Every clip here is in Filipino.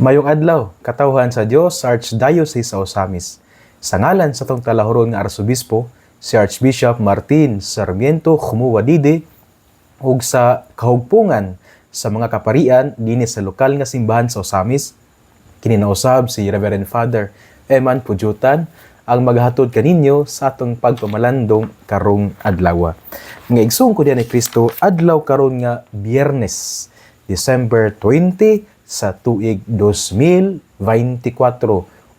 Mayong adlaw, katawhan sa Dios sa Archdiocese sa Osamis. Sa ngalan sa tong talahuron nga Arsobispo, si Archbishop Martin Sarmiento Khumuwadide ug sa kahugpungan sa mga kaparian dinhi sa lokal nga simbahan sa Osamis, kininausab si Reverend Father Eman Pujutan ang maghatod kaninyo sa atong pagpamalandong karong adlaw. Nga igsoon ko diyan ni Kristo, adlaw karon nga Biyernes, December 20 sa tuig 2024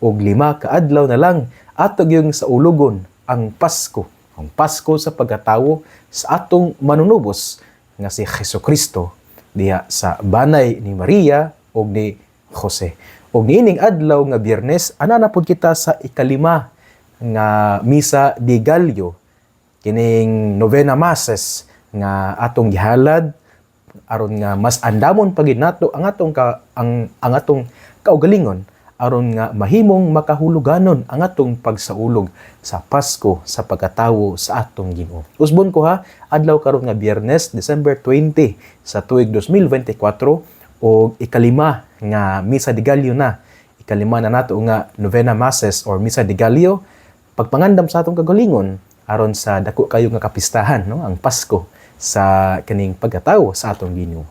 ug 5 ka adlaw na lang atog yung sa ulugon ang Pasko. Ang Pasko sa pagkatawo sa atong manunubos nga si Jesucristo diha sa banay ni Maria ug ni Jose. Ug niining adlaw nga Biyernes, ana na pud kita sa ikalima nga Misa de Gallo, kining novena masses nga atong gihalad aron nga mas andamon pagid nato ang atong kaugalingon aron nga mahimong makahuluganon ang atong pagsaulog sa Pasko sa pagkatawo sa atong Ginoo. Usbon ko ha, adlaw karon nga Biyernes, December 20 sa tuig 2024 o ikalima nga Misa de Gallo na. Ikalima na nato nga novena masses or Misa de Gallo, pagpangandam sa atong kagalingon aron sa dako kayo nga kapistahan, no, ang Pasko sa kaning pagkatawo sa atong Ginoo.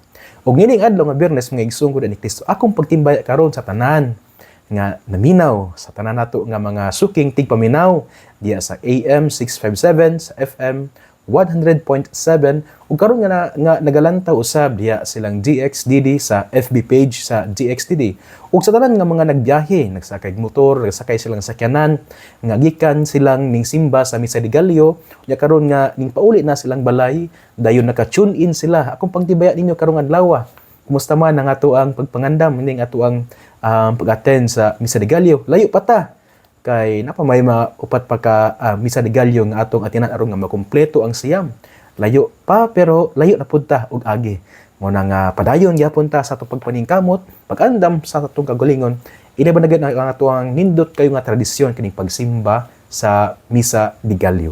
Ug nining adlaw nga Biyernes mga igsoon ko ni Kristo, akong pagtimbaya karon sa tanan nga naminaw sa tanan nato nga mga suking tigpaminaw diya sa AM 657 sa FM 100.7 ug karon nga nagalantaw usab diya silang DXDD sa FB page sa DXDD ug sa tanan nga mga nagbiyahe, nagsakay motor, nagsakay silang sakyanan nga gikan silang ning simba sa Misa de Gallo, nya karon nga ning pauli na silang balay, dayon naka-tune in sila. Akong pangtibaya ninyo karong adlaw. Kumusta man ang ato ang pagpangandam ning ato ang pag-attend sa Misa de Gallo? Layo pa ta kay napa may upat pa ka Misa de Gallo nga atong atinan aron nga makumpleto ang siyam. Layo pa pero layo na pud ta ug agi. Mo na nga padayon gyapon ta sa atong pagpaningkamot, pag-andam sa atong kagalingon. Inabanagan ang ato ang nindot kayo nga tradisyon kining pagsimba sa Misa de Gallo.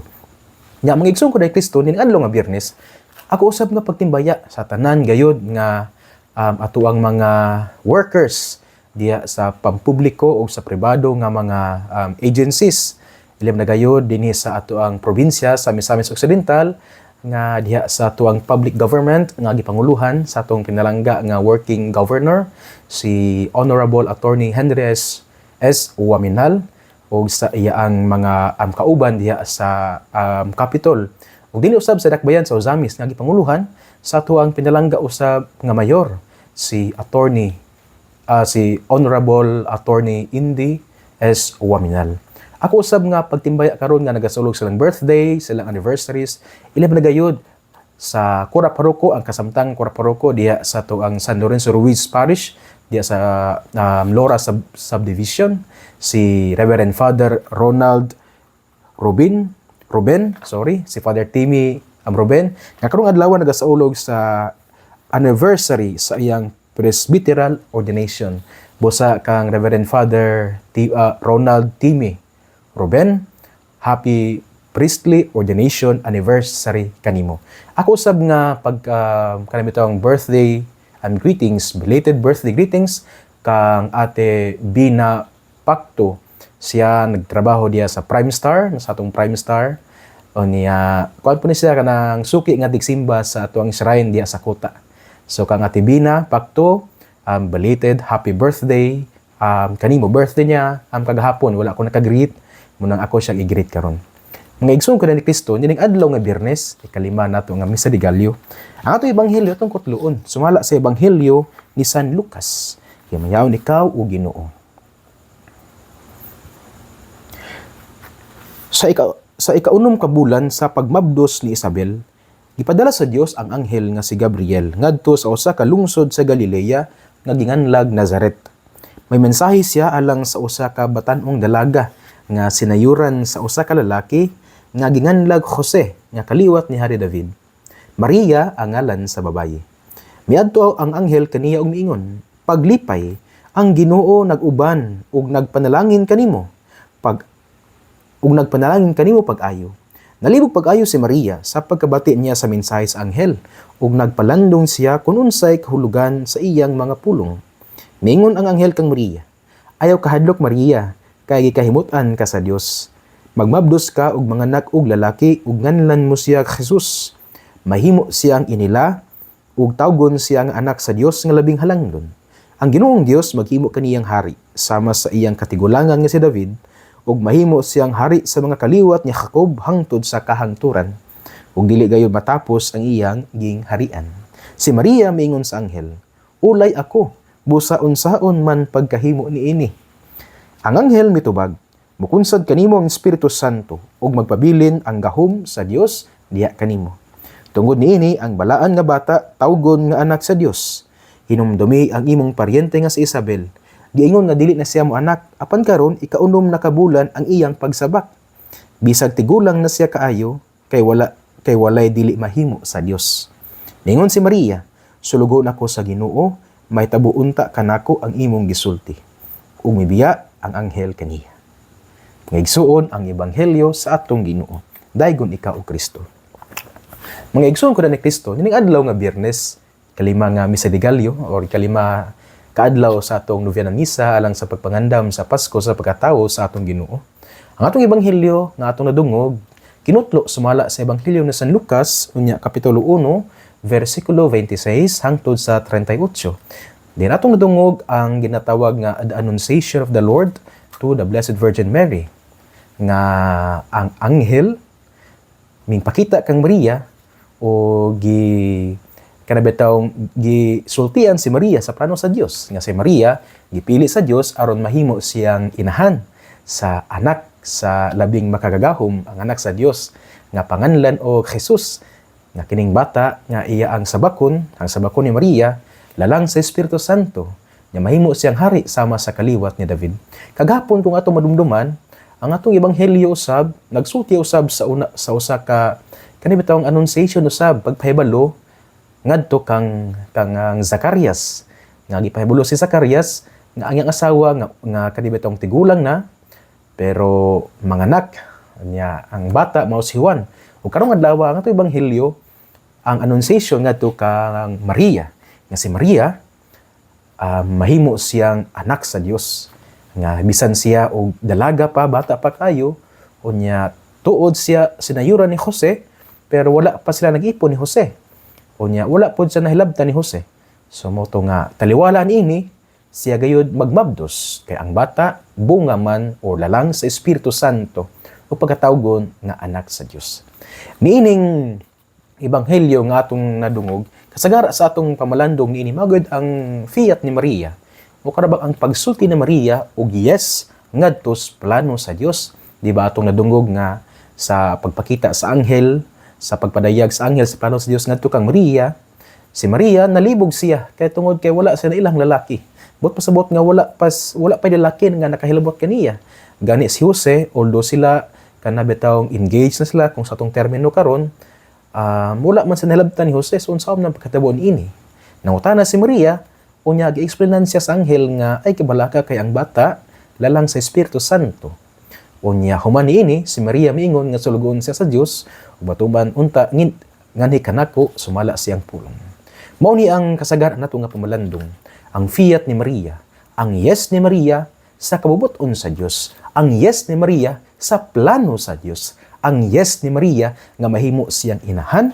Nya mga igsoon ko dai Kristo ning adlaw nga Biyernes, ako usab nga pagtimbaya sa tanan gayud nga ato ang mga workers diya sa pampubliko o sa pribado nga mga agencies. Ilim na gayud dinhi sa ato ang probinsya sa Misamis Occidental nga diha sa ato ang public government nga gipanguluhan sa atong pinalangga nga working governor si Honorable Attorney Henry S. Uwaminal o sa iyaang mga kauban diha sa Capitol. Ug dinhi usab sa dakbayan sa Osamis nga gipanguluhan sa ato ang pinalangga usab nga mayor si si Honorable Attorney Indy S. Uwaminal. Ako usab nga pagtimbaya karon nga nagasulog silang birthday, silang anniversaries, ilang nagayod sa Cora Parroco, ang kasamtang Cora Parroco diya sa to ang San Lorenzo Ruiz Parish, diya sa Lora Subdivision, si Reverend Father Ronald Ruben, si Father Timmy Ruben, nga karong adlaw nagasaulog sa anniversary sa iyang presbyteral ordination. Busa kang Reverend Father Ronald Timmy Ruben, happy priestly ordination anniversary kanimo. Ako usab nga pag kanimitong birthday and greetings, belated birthday greetings kang Ate Bina Pacto. Siya nagtrabaho diya sa Prime Star, sa atong Prime Star. O niya, kuan po ni siya kanang suki nga tigsimba sa atong shrine diya sa Kuta. So kang Ate Bina Pacto, belated happy birthday. Kanimo birthday niya kagahapon wala ko naka-greet, munang ako siya i-greet karon. Mga igsoon ko ni Kristo, nining adlaw nga Biyernes, ikalima nato nga Misa de Gallo. Ang ato ebanghelyo tungkol kutluon, sumala sa ebanghelyo ni San Lucas. Himayaw ikaw o Ginoo. Sa ikaunom ka bulan sa pagmabdos ni Isabel, gipadala sa Dios ang anghel nga si Gabriel ngadto sa usa ka lungsod sa Galilea nga ginganlag Nazaret. May mensahe siya alang sa usa ka batan-ong dalaga nga sinayuran sa usa ka lalaki nga ginganlag Jose nga kaliwat ni Hari David. Maria ang ngalan sa babaye. Miadto ang anghel kaniya og miingon, "Paglipay, ang Ginoo nag-uban ug nagpanalangin kanimo. Pag-ayo." Nalibog pag-ayo si Maria sa pagkabati niya sa mensahe sa anghel ug nagpalandong siya kung unsay kahulugan sa iyang mga pulong. Miingon ang anghel kang Maria, ayaw kahadlok Maria, kay gikahimutan ka sa Dios. Magmabdos ka og manganak og lalaki ug nganlan mo siya Jesus. Mahimo siyang inila ug tawgon siya nga anak sa Dios nga labing halangdon. Ang Ginoong Dios maghimo kaniyang hari sama sa iyang katigulangan nga si David ug mahimo siyang hari sa mga kaliwat ni Jacob hangtod sa kahangturan ug dili gayud matapos ang iyang gingharian. Si Maria miingon sa anghel, ulay ako, busa unsaon man pagkahimo niini. Ang anghel mitubag, mukunsad kanimo ang Espiritu Santo ug magpabilin ang gahom sa Dios diha kanimo. Tungod niini ang balaan nga bata tawgon nga anak sa Dios. Hinumdumi ang imong paryente nga si Isabel. Giingon nga dili na siya mo anak, apan karon ikaunom na kabulan ang iyang pagsabak. Bisag tigulang na siya kaayo kay walay dili mahimo sa Dios. Ningon si Maria, sulugon ako sa Ginoo, may tabuunta kanako ang imong gisulti. Ug mibiya ang anghel kaniya. Ngaigsuon ang ebanghelyo sa atong Ginoo. Daygon ikaw o Kristo. Mga igsuon ko na ni Kristo, nining adlaw nga Biyernes, kalima nga misa de Gallo or kalima kaadlaw sa atong novena misa alang sa pagpangandam sa Pasko sa pagkatawo sa atong Ginoo. Ang atong ebanghelyo nga atong nadungog kinutlo sumala sa ebanghelyo ni San Lucas unya kapitulo 1 versikulo 26 hangtod sa 38. Din atong nadungog ang ginatawag nga the Annunciation of the Lord to the Blessed Virgin Mary nga ang anghel mingpakita kang Maria o kanabitawng gisultian si Maria sa plano sa Dios nga si Maria gipili sa Dios aron mahimo siyang inahan sa anak sa labing makagagahom ang anak sa Dios nga panganlan o Jesus nga kining bata nga iya ang sabakon ni Maria lalang sa Espiritu Santo nga mahimo siyang hari sama sa kaliwat ni David. Kagapon kung atong madumduman ang atong ebanghelyo usab nagsulti usab sa usa ka kanibitawng annunciation usab pagpahibalo ngadto kang Zacarias nga gipahibalo si Zacarias nga ang iyang asawa nga kanibitawng tigulang na pero manganak niya ang bata mao si Juan. Ug karong adlaw ang atong ebanghelyo ang annunciation ngadto kang Maria nga si Maria mahimo siyang anak sa Dios nga bisan siya og dalaga pa bata pa kayo unya tuod siya sinayuran ni Jose pero wala pa sila nag-ipon ni Jose unya wala pod siya nahilabtan ni Jose so mo to nga taliwala ini siya gayud magmabdos kay ang bata bunga man o lalang sa Espiritu Santo o pagkatawgon nga anak sa Dios. Niining ebanghelyo nga atong nadungog kasagara sa atong pamalandong niini magud ang fiat ni Maria o karabang ang pagsulti ni Maria og yes ngadto sa plano sa Dios. Di ba atong nadungog nga sa pagpakita sa anghel, sa pagpadayag sa anghel sa plano sa Dios ngadto kang Maria, si Maria nalibog siya kay tungod kay wala siya na ilang lalaki. Bot pasabot nga wala pa lalaki nga nakahilabot kaniya. Gani si Jose although sila kanabitawng engaged na sila kung sa atong termino karon, wala man sa nalabtan ni Jose so unsaon nang pagkatabo ini. Nangutana si Maria unya gi-explainan siya sa anghel nga ay kabalaka kay ang bata lalang sa Espiritu Santo. Unya human ini si Maria miingon nga sulugon siya sa Dios ug batuban unta ngani kanako sumala siyang pulong. Mao ni ang kasagaran nato nga pamalandong ang fiat ni Maria, ang yes ni Maria sa kabubuton sa Dios, ang yes ni Maria sa plano sa Dios, ang yes ni Maria nga mahimo siyang inahan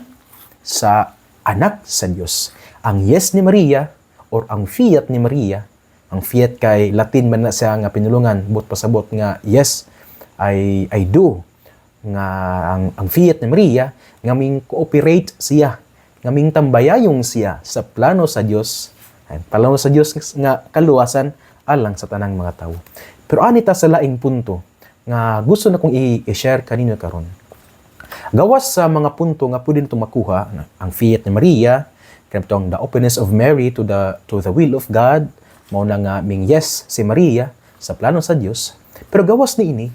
sa anak sa Dios, ang yes ni Maria or ang fiat ni Maria. Ang fiat kay Latin man na siya nga pinulungan but pasabot nga yes I do nga ang fiat ni Maria nga ming cooperate siya nga ming tambayayong siya sa plano sa Dios ay plano sa Dios nga kaluwasan alang sa tanang mga tawo. Pero anita sa laing punto nga gusto na kong i-share kanino karon. Gawas sa mga punto nga pwede nito makuha ang fiat ni Maria, kanitong the openness of Mary to the will of God, mao na nga ming yes si Maria sa plano sa Dios. Pero gawas ni ini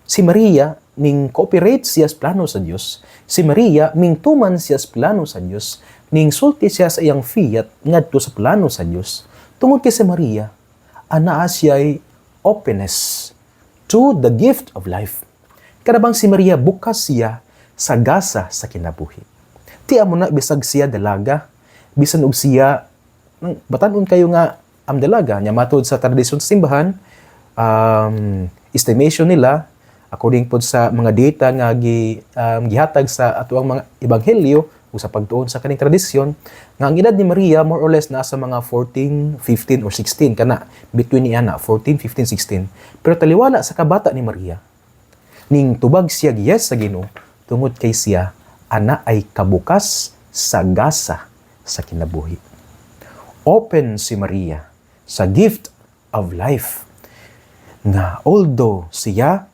si Maria ning cooperate siya sa plano sa Dios. Si Maria ming tuman siya sa plano sa Dios, ning sulti siya sa iyang fiat ngadto sa plano sa Dios. Tungod kay si Maria, anaa siya'y openness to the gift of life. Karabang si Maria bukas siya sa gasa sa kinabuhi. Tiya mo na bisag siya dalaga, bisan og siya batanon kayo nga ang dalaga. Nya matod sa tradisyon sa simbahan, estimation nila, according po sa mga data nga gihatag sa atuang mga ebanghelyo o sa pagtuon sa kaning tradisyon, nga ang edad ni Maria more or less nasa mga 14, 15 or 16 kana between niya na 14, 15, 16. Pero taliwala sa kabata ni Maria, ning tubag siya yes sa Ginoo tungod kay siya ana ay kabukas sa gasa sa kinabuhi. Open si Maria sa gift of life nga although siya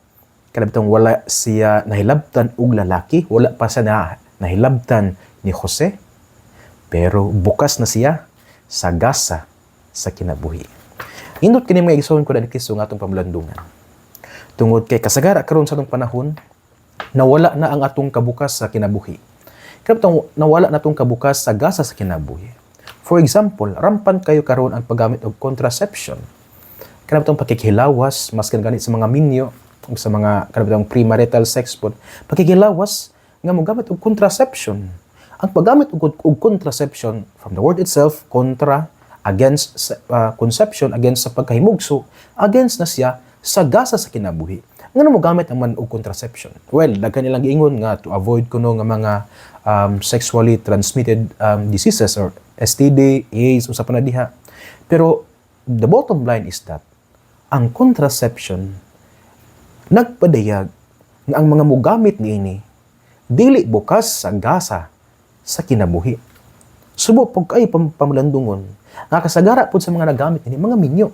kanabitang wala siya nahilabtan og lalaki, wala pa siya nahilabtan ni Jose, pero bukas na siya sa gasa sa kinabuhi. Indot kini mga igsoon ko na Kristo nga atong pamlandungan. Tungod kay kasagara karon sa atong panahon, nawala na ang atong kabukas sa kinabuhi. Kanabitang nawala na atong kabukas sa gasa sa kinabuhi. For example, rampant kayo karon ang paggamit og contraception. Kanabitang pakikihilawas, mas ganit sa mga minyo, sa mga kanabitang premarital sex po, pakikilawas nga mogamit og contraception. Ang paggamit og contraception from the word itself, contra, against conception, against sa pagkahimugso, against na siya sa gasa sa kinabuhi. Ngano mo gamit ang man og contraception? Well, daghan nilang giingon nga to avoid kuno nga mga sexually transmitted diseases or STD, AIDS, usa pa na diha. Pero the bottom line is that ang contraception nagpadayag nga ang mga mogamit niini dili bukas sa gasa sa kinabuhi. Subo pag ay pamalandungon nga kasagara pud sa mga nagamit ini mga minyo.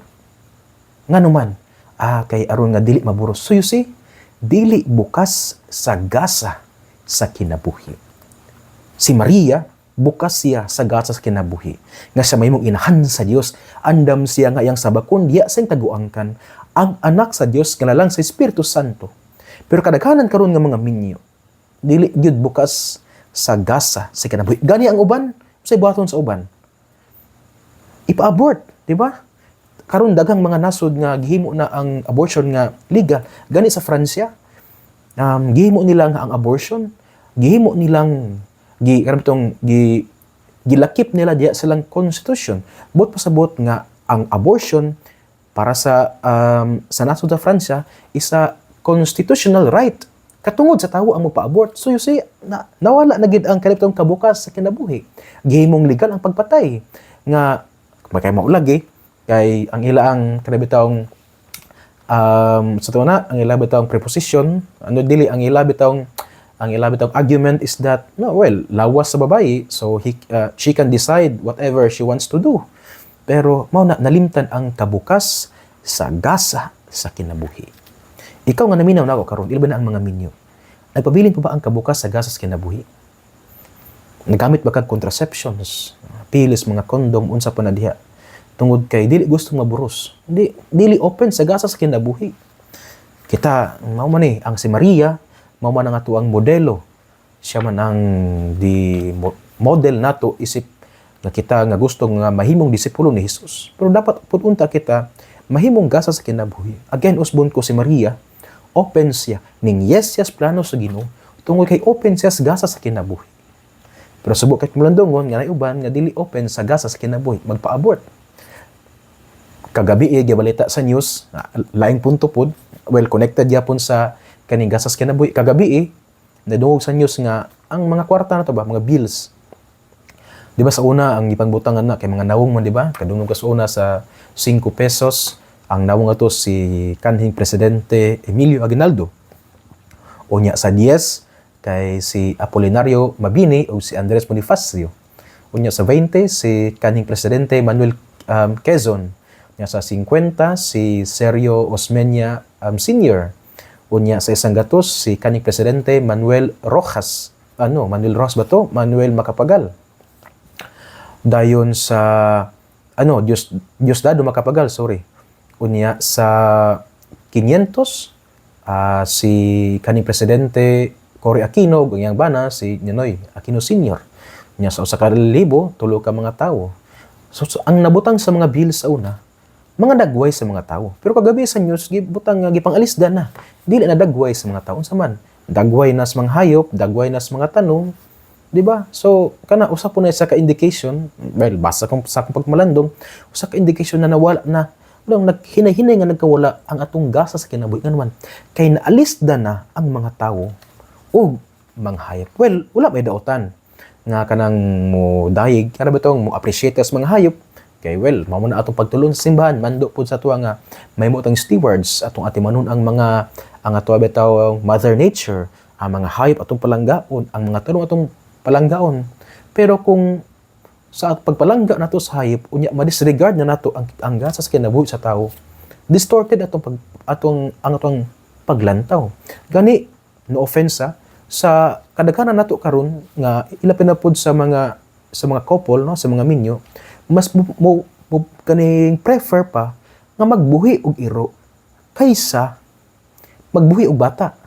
Nganuman kay aron nga dili maburos. So you see, dili bukas sa gasa sa kinabuhi. Si Maria bukas siya sa gasa sa kinabuhi. Nga sa mahimong inahan sa Dios, andam siya nga iyang sabakon diya sa taguangkan ang anak sa Dios nga lang sa Espiritu Santo. Pero kadaghanan karon nga mga minyo, dili gyud bukas sa gasa sa kinabuhi. Gani ang uban, say buhaton sa uban. Ipa-abort, di ba? Karon daghang mga nasod nga gihimo na ang abortion nga legal. Gani sa Fransya, gihimo nila nga ang abortion, gihimo nilang gilakip nila diya silang constitution. Bot pasabot nga ang abortion para sa nasod sa Fransya is a constitutional right. Katungod sa tawo ang mopa-abort. So you see, nawala na gid ang kanibtong kabukas sa kinabuhi. Gihimong legal ang pagpatay nga makay maulagi kay ang ilaang kanibitong sa tuna ang ila bitawng preposition, ano dili ang ila bitawng argument is that no, well, lawas sa babae, so she can decide whatever she wants to do. Pero mao na nalimtan ang kabukas sa gasa sa kinabuhi. Ikaw nga naminaw na ako karon, ilban na ang mga minyo. Nagpabilin pa ba ang kabukas sa gasa sa kinabuhi? Nagamit ba kag contraceptions, pilis, mga kondom, unsa pa na diha? Tungod kay dili gustong maburos. Dili open sa gasa sa kinabuhi. Kita, mao man ang si Maria, mao man ang atuang modelo. Siya man ang di model nato isip nga kita nga gusto nga mahimong disipulo ni Jesus. Pero dapat pupunta kita mahimong gasa sa kinabuhi. Again, usbon ko si Maria, open siya ning yes plano sa Ginoo tungod kay open siya sa gasa sa kinabuhi. Pero subok kay mulandongon nga uban nga dili open sa gasa sa kinabuhi, magpa-abort. Kagabi gibalita sa news, laing punto pod, well connected yapon sa kaning gasa sa kinabuhi. Kagabi nadungog sa news nga ang mga kwarta na to ba, mga bills. Di ba sa una ang ipangbutangan na kay mga nawong man, di ba? Kadungog ka sa una sa 5 pesos. Ang nawong ato si kanhing presidente Emilio Aguinaldo. Unya sa 10 kay si Apolinario Mabini o si Andres Bonifacio. Unya sa 20 si kanhing presidente Manuel Quezon. Unya sa 50 si Sergio Osmeña Sr. Unya sa 100 si kanhing presidente Manuel Rojas. Manuel Rojas ba to? Manuel Macapagal. Dayon sa Diosdado Macapagal, sorry. Unya sa 500 si kaning presidente Cory Aquino, ganyang bana si Ninoy Aquino Sr. Unya sa 1,000, 3 ka mga tawo. So, ang nabutang sa mga bills sa una, mga dagway sa mga tawo. Pero kagabi sa news, butang gipang-alisda na. Dili na dagway sa mga tawo. Unsa man? Dagway na sa mga hayop, dagway na sa mga tanong, di ba? So kana usa po na sa ka-indication, well, basa kung sa akong pagmalandong, usa ka indication na nawala na walang naghinay-hinay nga nagkawala ang atong gasa sa kinabuhi nga naman kay naalisda na ang mga tawo o mga hayop. Well, wala may daotan nga kanang mo dayeg, kana ba tong mo appreciate as mga hayop. Kay well, mao na atong pagtulon sa simbahan, mando pud sa tuwa nga may mo tang stewards atong atimanon ang ato bitaw Mother Nature, ang mga hayop atong palanggaon, ang mga tanong atong palanggaon. Pero kung sa pagpalangga nato sa hayop, unya ma-disregard na nato ang gasa sa kinabuhi sa tao, distorted ang atong paglantaw. Gani no offense sa kadaghanan nato karon nga ilapin na pud sa mga couple, no, sa mga minyo, mas mo kaning prefer pa nga magbuhi og iro kaysa magbuhi og bata.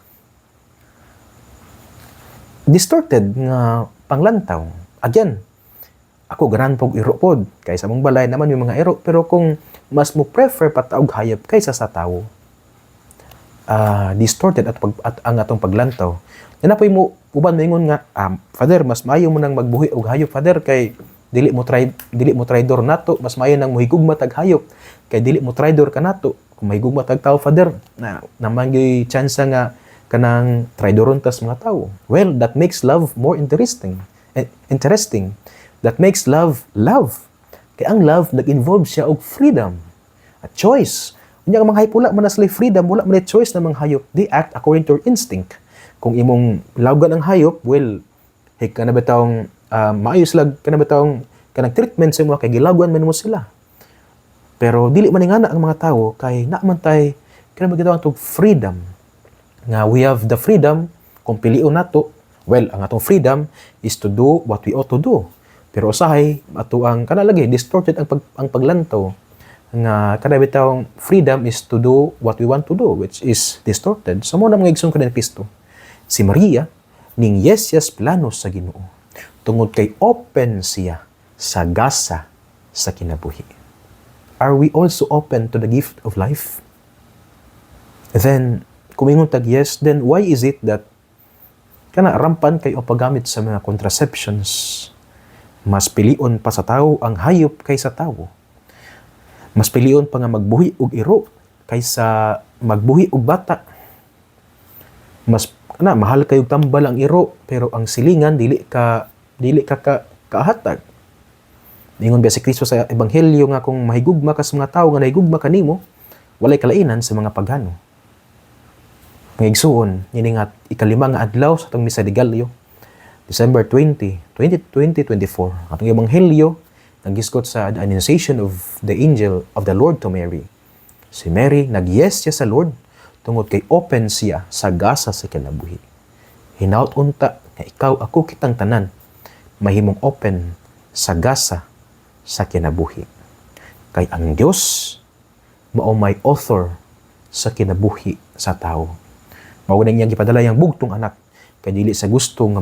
Distorted nga panglantaw. Again, ako ganan pog iro pod kaysa mong balay naman yung mga iro, pero kung mas mo prefer pataog hayop kaysa sa tawo, distorted at ang atong paglantaw. Napoy mo uban maingon nga, Father, mas maayo mo nang magbuhi og hayop, Father, kay dili mo traidor nato, mas maayo nang mohigugma tag hayop kay dili mo traidor ka nato. Kung mahigugma tag tawo, Father, na naman gyud chance nga kanang traidoron tas mga tawo. Well, that makes love more interesting. That makes love love. Kay ang love nag-involve siya og freedom, a choice. Unya mga hayop wala man na freedom, wala man choice na mga hayop. They act according to their instinct. Kung imong lawgan ang hayop, well, ka na batawng maayos lag ka na batawng kanang treatment sa mo kay gilawgan man mo sila. Pero dili man nga ang mga tawo kay naman tay kana magitawag og freedom. Nga we have the freedom kung pilion nato. Well, ang atong freedom is to do what we ought to do. Pero usahay ato ang kana lagi distorted ang paglantaw nga kada bitawng freedom is to do what we want to do, which is distorted. So mo na mga igsoon ko din Kristo. Si Maria ning yes plano sa Ginoo. Tungod kay open siya sa gasa sa kinabuhi. Are we also open to the gift of life? Then kung ingon tag yes, then why is it that kana rampan kay o paggamit sa mga contraceptions? Mas pilion pa sa tao ang hayop kaysa tao. Mas pilion pa nga magbuhi og iro kaysa magbuhi og bata. Mas mahal kayog tambal ang iro, pero ang silingan dili ka kahatag. Ingon ba si Kristo sa ebanghelyo nga kung mahigugma ka sa mga tawo nga nahigugma kanimo, walay kalainan sa mga pagano. Nga igsuon, yun nga ikalima nga adlaw sa itong Misa de Gallo, December 2024. Atong ebanghelyo, naggisgot sa the annunciation of the angel of the Lord to Mary. Si Mary, nag-yes siya sa Lord, tungod kay open siya sa gasa sa kinabuhi. Hinaut unta nga ikaw ako kitang tanan, mahimong open sa gasa sa kinabuhi. Kay ang Dios mao may author sa kinabuhi sa tao. Mao na niyang gipadala yang bugtong anak kay dili sa gusto nga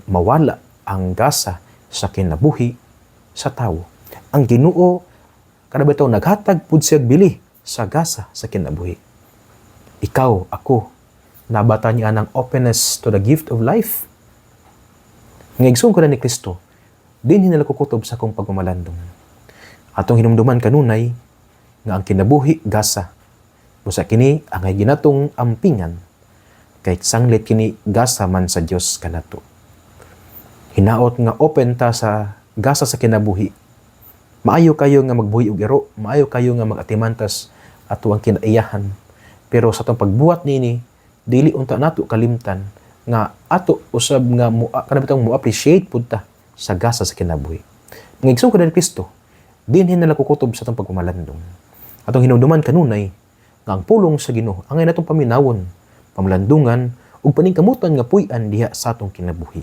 mawala ang gasa sa kinabuhi sa tao. Ang Ginoo kada bitaw naghatag pud siya bili sa gasa sa kinabuhi. Ikaw, ako, nabata niya ng openness to the gift of life. Ngaigsoon ko na ni Kristo, din hinalakukutob sa kong pagmamalandong. Atong hinumduman kanunay, nga ang kinabuhi gasa. Busa kini, angay ginatong ampingan, kahit sanglit kini gasa man sa Dios kanato. Hinaot nga open ta sa gasa sa kinabuhi. Maayo kayo nga magbuhi og iro, maayo kayo nga magatimantas ato ang kinaiyahan. Pero sa itong pagbuhat nini, dili unta nato kalimtan nga ato usab nga kanabitang mo appreciate pud ta sa gasa sa kinabuhi. Ngigsoon ko ni Kristo, din hinalakukutob sa itong pagmamalandong. Atong hinumduman kanunay nga ang pulong sa Ginoo angay natong paminawon, pamalandungan ug paningkamutan nga puy-an diha sa atong kinabuhi.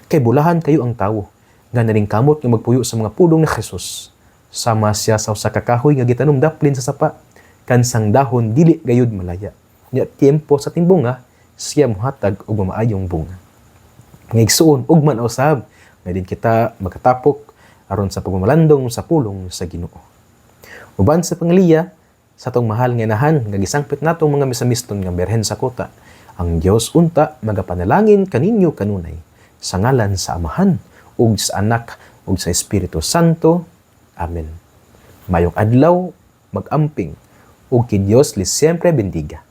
Kay bulahan kayo ang tawo nga naring kamot nga magpuyo sa mga pulong ni Jesus. Sama siya sa usa ka kahoy nga gitanom daplin sa sapa, kansang dahon dili gayud malaya. Nya tiempo sa timbunga siya mohatag og maayong bunga. Ngigsuon ug man usab nga din kita makatapok aron sa pagmamalandong sa pulong sa Ginoo. Uban sa pangaliya sa atong mahal nga inahan nga gisangpit natong mga misamiston nga berhen sa kota, ang Dios unta magapanalangin kaninyo kanunay sa ngalan sa Amahan, ug sa Anak, ug sa Espiritu Santo. Amen. Mayong adlaw, mag-amping, ug ki Dios li siempre bendiga.